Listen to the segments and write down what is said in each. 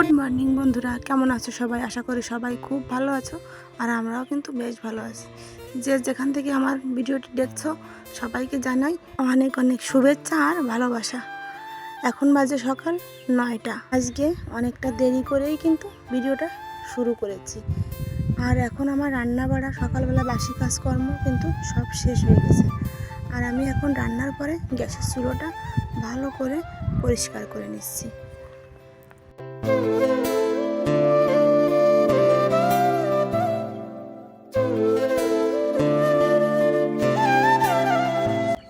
Good morning বন্ধুরা, কেমন আছো সবাই? আশা করি সবাই খুব ভালো আছো, আর আমরাও কিন্তু বেশ ভালো আছি। যে যেখান থেকে আমার ভিডিওটি দেখছো সবাইকে জানাই অনেক অনেক শুভেচ্ছা আর ভালোবাসা। এখন বাজে সকাল 9টা। আজকে অনেকটা দেরি করেই কিন্তু ভিডিওটা শুরু করেছি। আর এখন আমার রান্না বাড়া, সকালবেলা বাসি কাজকর্ম কিন্তু সব শেষ হয়ে গেছে। আর আমি এখন রান্নার পরে গ্যাসের চুলোটা ভালো করে পরিষ্কার করে নিচ্ছি।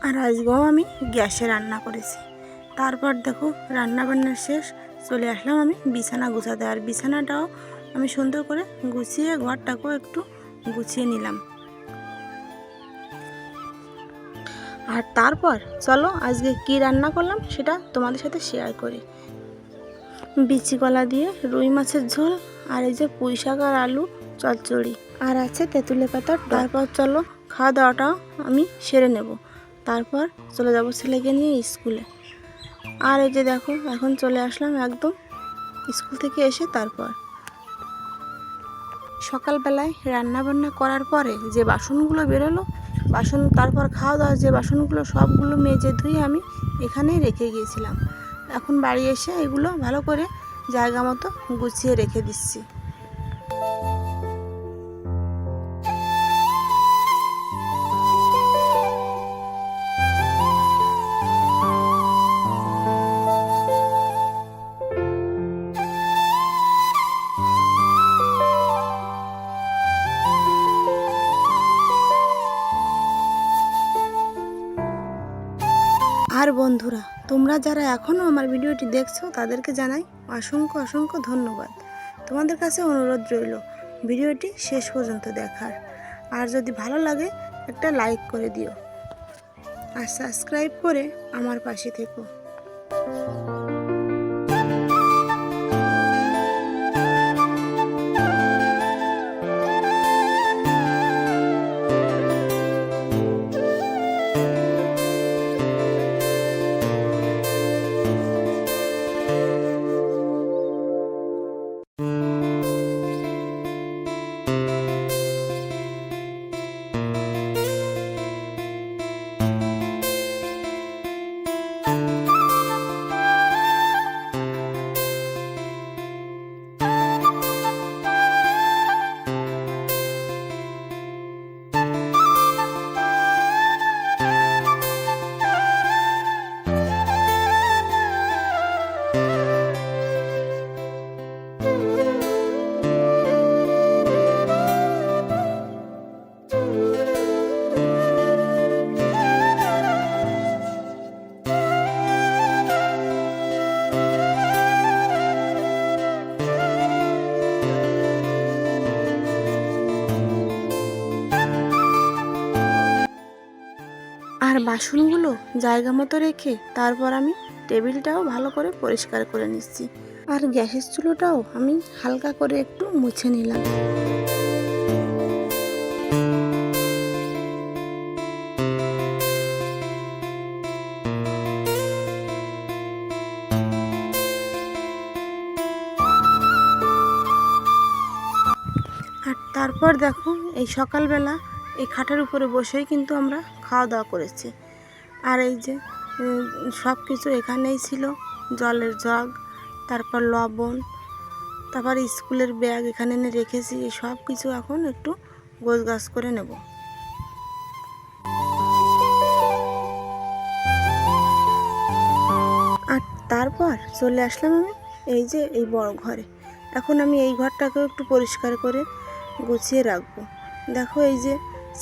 আর আজকেও আমি গ্যাসে রান্না করেছি। তারপর দেখো রান্না বান্না শেষ, চলে আসলাম আমি বিছানা গুছাতে। আর বিছানাটাও আমি সুন্দর করে গুছিয়ে ঘরটাকেও একটু গুছিয়ে নিলাম। আর তারপর চলো আজকে কি রান্না করলাম সেটা তোমাদের সাথে শেয়ার করি। বিচি কলা দিয়ে রুই মাছের ঝোল, আর এই যে পুঁই শাক আর আলু চচ্চড়ি, আর আছে তেঁতুলে পাতার। তারপর চলো খাওয়া দাওয়াটাও আমি সেরে নেব, তারপর চলে যাব ছেলেকে নিয়ে স্কুলে। আর এই যে দেখো এখন চলে আসলাম একদম স্কুল থেকে এসে। তারপর সকালবেলায় রান্না বান্না করার পরে যে বাসনগুলো বেরোলো, তারপর খাওয়া দাওয়া যে বাসনগুলো সবগুলো মেজে ধুয়ে আমি এখানেই রেখে গিয়েছিলাম। এখন বাড়ি এসে এগুলো ভালো করে জায়গা মতো গুছিয়ে রেখে দিচ্ছি। আর বন্ধুরা, তোমরা যারা এখনও আমার ভিডিওটি দেখছো তাদেরকে জানাই অসংখ্য অসংখ্য ধন্যবাদ। তোমাদের কাছে অনুরোধ রইল ভিডিওটি শেষ পর্যন্ত দেখার, আর যদি ভালো লাগে একটা লাইক করে দিও, আর সাবস্ক্রাইব করে আমার পাশে থেকো। আর বাসনগুলো জায়গা মতো রেখে তারপর আমি টেবিলটাও ভালো করে পরিষ্কার করে নিচ্ছি। আর গ্যাসের চুলোটাও আমি হালকা করে একটু মুছে নিলাম। আর তারপর দেখো এই সকালবেলা এই খাটের উপরে বসেই কিন্তু আমরা খাওয়া দাওয়া করেছি। আর এই যে সব কিছু এখানেই ছিল, জলের জগ, তারপর লবণ, তারপর স্কুলের ব্যাগ এখানে এনে রেখেছি। এই সব কিছু এখন একটু গোছগাছ করে নেব। আর তারপর চলে আসলাম আমি এই যে এই বড় ঘরে। এখন আমি এই ঘরটাকেও একটু পরিষ্কার করে গুছিয়ে রাখবো। দেখো এই যে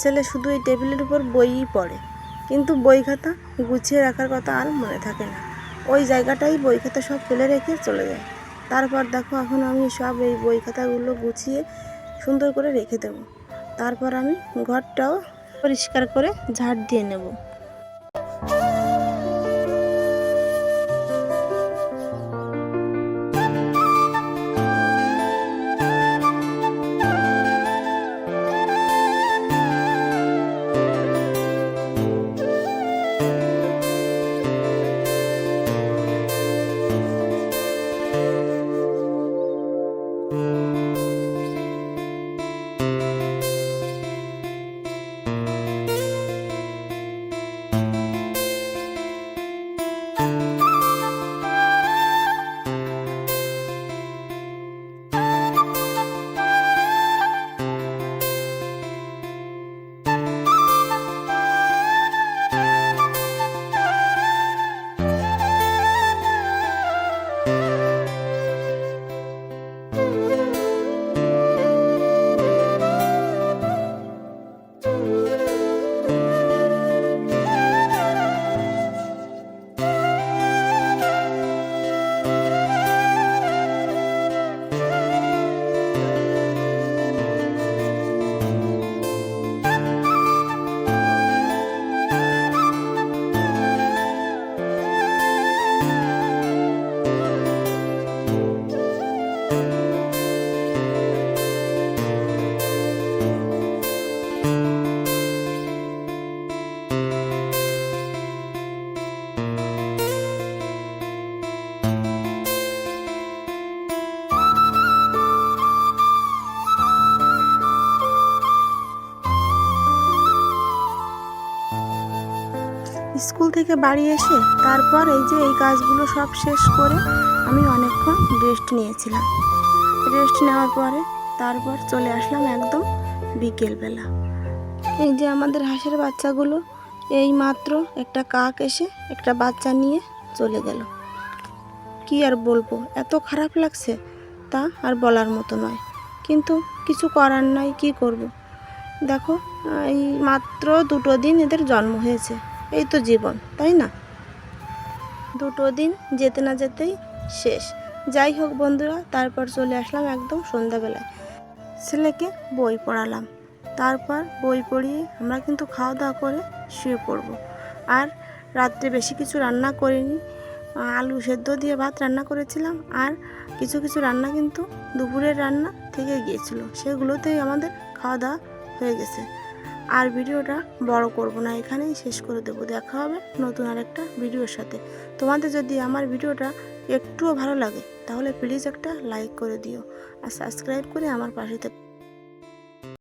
ছেলে শুধু এই টেবিলের উপর বইই পড়ে, কিন্তু বই খাতা গুছিয়ে রাখার কথা আর মনে থাকে না। ওই জায়গাটাই বই খাতা সব ফেলে রেখে চলে যায়। তারপর দেখো এখন আমি সব এই বই খাতাগুলো গুছিয়ে সুন্দর করে রেখে দেব। তারপর আমি ঘরটাও পরিষ্কার করে ঝাড় দিয়ে নেব। থেকে বাড়ি এসে তারপর এই যে এই কাজগুলো সব শেষ করে আমি অনেকক্ষণ রেস্ট নিয়েছিলাম। রেস্ট নেওয়ার পরে তারপর চলে আসলাম একদম বিকেলবেলা। এই যে আমাদের হাঁসের বাচ্চাগুলো, এই মাত্র একটা কাক এসে একটা বাচ্চা নিয়ে চলে গেল। কি আর বলবো, এত খারাপ লাগছে তা আর বলার মতো নয়, কিন্তু কিছু করার নাই, কি করব। দেখো, এই মাত্র 2 দিন এদের জন্ম হয়েছে, এই তো জীবন, তাই না? 2 দিন যেতে না যেতেই শেষ। যাই হোক বন্ধুরা, তারপর চলে আসলাম একদম সন্ধ্যাবেলায়। ছেলেকে বই পড়ালাম, তারপর বই পড়িয়ে আমরা কিন্তু খাওয়া দাওয়া করে শুয়ে পড়ব। আর রাত্রে বেশি কিছু রান্না করিনি, আলু সেদ্ধ দিয়ে ভাত রান্না করেছিলাম, আর কিছু কিছু রান্না কিন্তু দুপুরের রান্না থেকে গিয়েছিল, সেগুলোতেই আমাদের খাওয়া দাওয়া হয়ে গেছে। আর ভিডিওটা বড় করব না, এখানেই শেষ করে দেবো। দেখা হবে নতুন আরেকটা ভিডিওর সাথে। তোমাদের যদি আমার ভিডিওটা একটুও ভালো লাগে তাহলে প্লিজ একটা লাইক করে দিও আর সাবস্ক্রাইব করে আমার পাশে